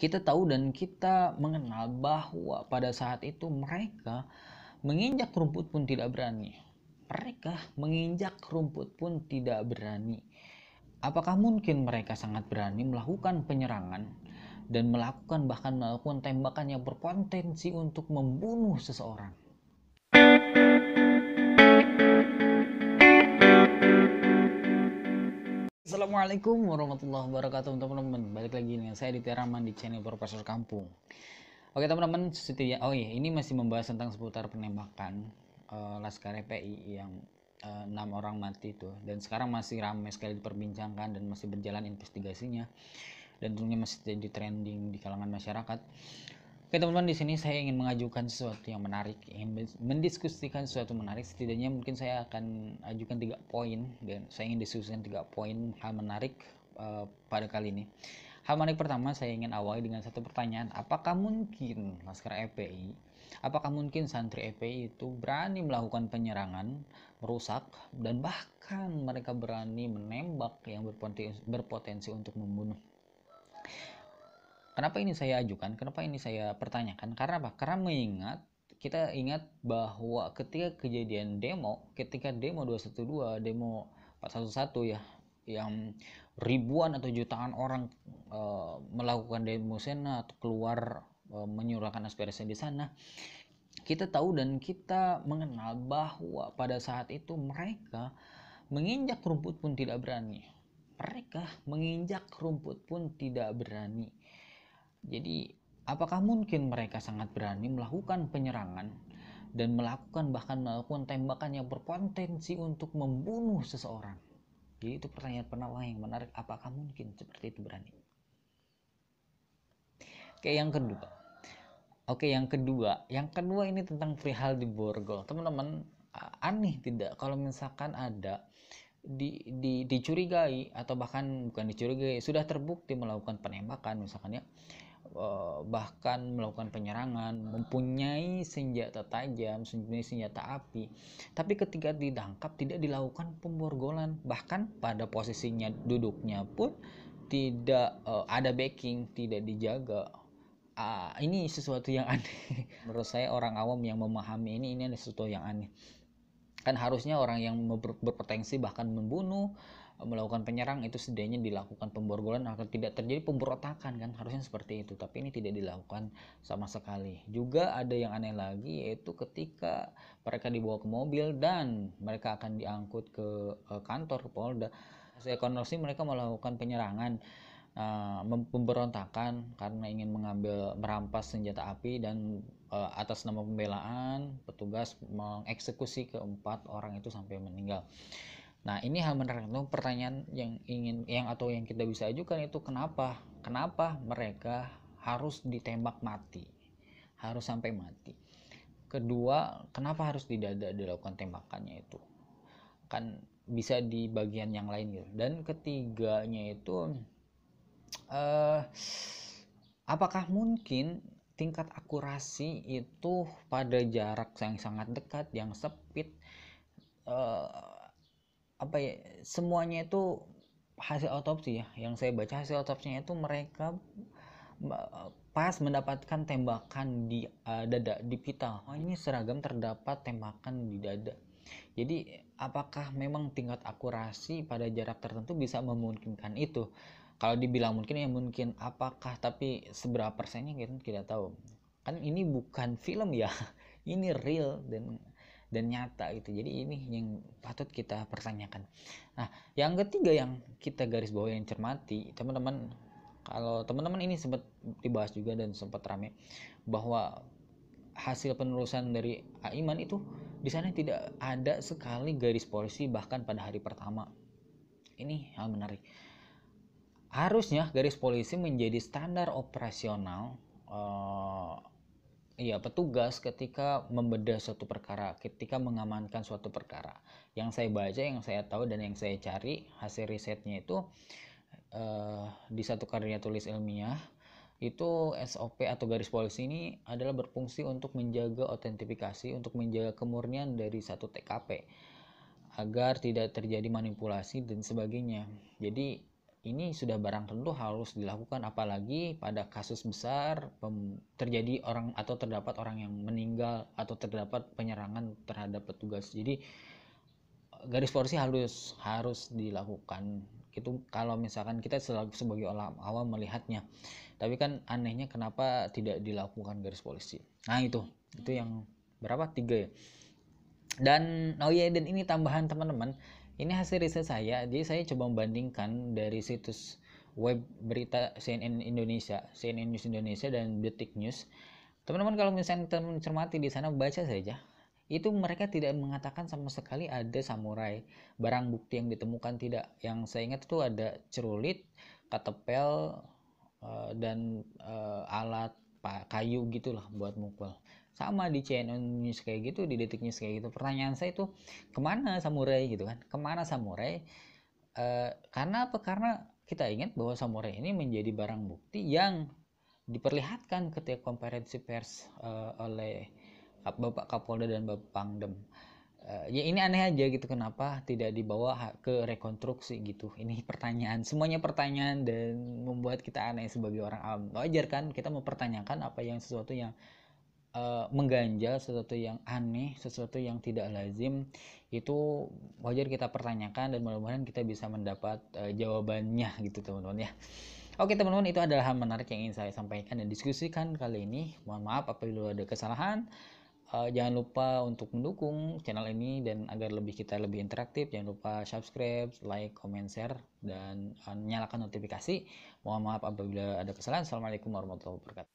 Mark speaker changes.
Speaker 1: Kita tahu dan kita mengenal bahwa pada saat itu mereka menginjak rumput pun tidak berani. Mereka menginjak rumput pun tidak berani. Apakah mungkin mereka sangat berani melakukan penyerangan dan bahkan melakukan tembakan yang berpotensi untuk membunuh seseorang? Assalamualaikum warahmatullahi wabarakatuh teman-teman. Balik lagi dengan saya Ditya Rahman di channel Profesor Kampung. Oke teman-teman, ini masih membahas tentang seputar penembakan Laskar FPI yang 6 orang mati itu, dan sekarang masih ramai sekali diperbincangkan dan masih berjalan investigasinya, dan tentunya masih jadi trending di kalangan masyarakat. Oke teman-teman, di sini saya ingin mengajukan sesuatu yang menarik, ingin mendiskusikan sesuatu menarik. Setidaknya mungkin saya akan ajukan 3 poin, dan saya ingin diskusikan 3 poin hal menarik pada kali ini. Hal menarik pertama, saya ingin awali dengan satu pertanyaan. Apakah mungkin Laskar FPI, apakah mungkin santri FPI itu berani melakukan penyerangan, merusak, dan bahkan mereka berani menembak yang berpotensi untuk membunuh? Kenapa ini saya ajukan? Kenapa ini saya pertanyakan? Karena apa? Karena kita ingat bahwa ketika kejadian ketika demo 212, demo 411 ya, yang ribuan atau jutaan orang melakukan demo sana atau keluar menyuarakan aspirasi di sana, kita tahu dan kita mengenal bahwa pada saat itu mereka menginjak rumput pun tidak berani. Mereka menginjak rumput pun tidak berani. Jadi, apakah mungkin mereka sangat berani melakukan penyerangan dan bahkan melakukan tembakan yang berpotensi untuk membunuh seseorang? Jadi itu pertanyaan penawar yang menarik. Apakah mungkin seperti itu berani? Yang kedua ini tentang perihal di Borgol. Teman-teman, aneh tidak kalau misalkan ada dicurigai atau bahkan bukan dicurigai, sudah terbukti melakukan penembakan misalkan ya, bahkan melakukan penyerangan, mempunyai senjata tajam, mempunyai senjata api, tapi ketika ditangkap tidak dilakukan pemborgolan, bahkan pada posisinya duduknya pun tidak ada backing, tidak dijaga. Ini sesuatu yang aneh. Menurut saya, orang awam yang memahami ini ada sesuatu yang aneh. Kan harusnya orang yang berpotensi bahkan membunuh, melakukan penyerang, itu setidaknya dilakukan pemborgolan agar tidak terjadi pemberontakan, kan harusnya seperti itu, tapi ini tidak dilakukan sama sekali. Juga ada yang aneh lagi, yaitu ketika mereka dibawa ke mobil dan mereka akan diangkut ke kantor, ke Polda, hasil konversi mereka melakukan penyerangan, pemberontakan karena ingin merampas senjata api, dan atas nama pembelaan petugas mengeksekusi keempat orang itu sampai meninggal. Nah, ini hal menarik. Itu pertanyaan yang kita bisa ajukan, itu kenapa mereka harus ditembak mati, harus sampai mati. Kedua, kenapa harus di dada dilakukan tembakannya itu, kan bisa di bagian yang lain gitu. Dan ketiganya itu, apakah mungkin tingkat akurasi itu pada jarak yang sangat dekat, yang sempit, semuanya itu hasil otopsi ya, yang saya baca hasil otopsinya itu mereka pas mendapatkan tembakan di dada, di pita. Ini seragam terdapat tembakan di dada. Jadi apakah memang tingkat akurasi pada jarak tertentu bisa memungkinkan itu? Kalau dibilang mungkin ya mungkin, apakah, tapi seberapa persennya kita tidak tahu. Kan ini bukan film ya, ini real dan nyata gitu. Jadi ini yang patut kita pertanyakan. Nah, yang ketiga yang kita garis bawah, yang cermati teman-teman, kalau teman-teman ini sempat dibahas juga dan sempat rame, bahwa hasil penelusuran dari Aiman itu di sana tidak ada sekali garis polisi bahkan pada hari pertama. Ini hal menarik. Harusnya garis polisi menjadi standar operasional petugas ketika membedah suatu perkara, ketika mengamankan suatu perkara. Yang saya baca, yang saya tahu, dan yang saya cari hasil risetnya itu, di satu karya tulis ilmiah itu, SOP atau garis polisi ini adalah berfungsi untuk menjaga autentifikasi, untuk menjaga kemurnian dari satu TKP agar tidak terjadi manipulasi dan sebagainya. Jadi ini sudah barang tentu harus dilakukan, apalagi pada kasus besar terjadi orang atau terdapat orang yang meninggal atau terdapat penyerangan terhadap petugas. Jadi garis polisi harus dilakukan. Itu kalau misalkan kita sebagai orang awam melihatnya. Tapi kan anehnya kenapa tidak dilakukan garis polisi. Nah, itu yang berapa? 3 ya. Dan dan ini tambahan teman-teman, ini hasil riset saya. Jadi saya coba membandingkan dari situs web berita CNN News Indonesia dan Detik News. Teman-teman kalau misalnya teman cermati di sana, baca saja, itu mereka tidak mengatakan sama sekali ada samurai. Barang bukti yang ditemukan tidak. Yang saya ingat itu ada celurit, ketepel, dan alat kayu gitulah buat mukul. Sama di CNN News kayak gitu, di Detik News kayak gitu. Pertanyaan saya itu, kemana samurai gitu kan? Kemana samurai? Karena apa? Karena kita ingat bahwa samurai ini menjadi barang bukti yang diperlihatkan ketika konferensi pers oleh Bapak Kapolda dan Bapak Pangdam. Ya ini aneh aja gitu, kenapa tidak dibawa ke rekonstruksi gitu. Ini pertanyaan, semuanya pertanyaan, dan membuat kita aneh sebagai orang awam. Wajar kan kita mempertanyakan apa yang sesuatu yang mengganjal, sesuatu yang aneh, sesuatu yang tidak lazim, itu wajar kita pertanyakan, dan mudah-mudahan kita bisa mendapat jawabannya gitu teman-teman ya. Oke teman-teman, itu adalah hal menarik yang ingin saya sampaikan dan diskusikan kali ini. Mohon maaf apabila ada kesalahan. Jangan lupa untuk mendukung channel ini, dan agar kita lebih interaktif, jangan lupa subscribe, like, comment, share, dan nyalakan notifikasi. Mohon maaf apabila ada kesalahan. Assalamualaikum warahmatullahi wabarakatuh.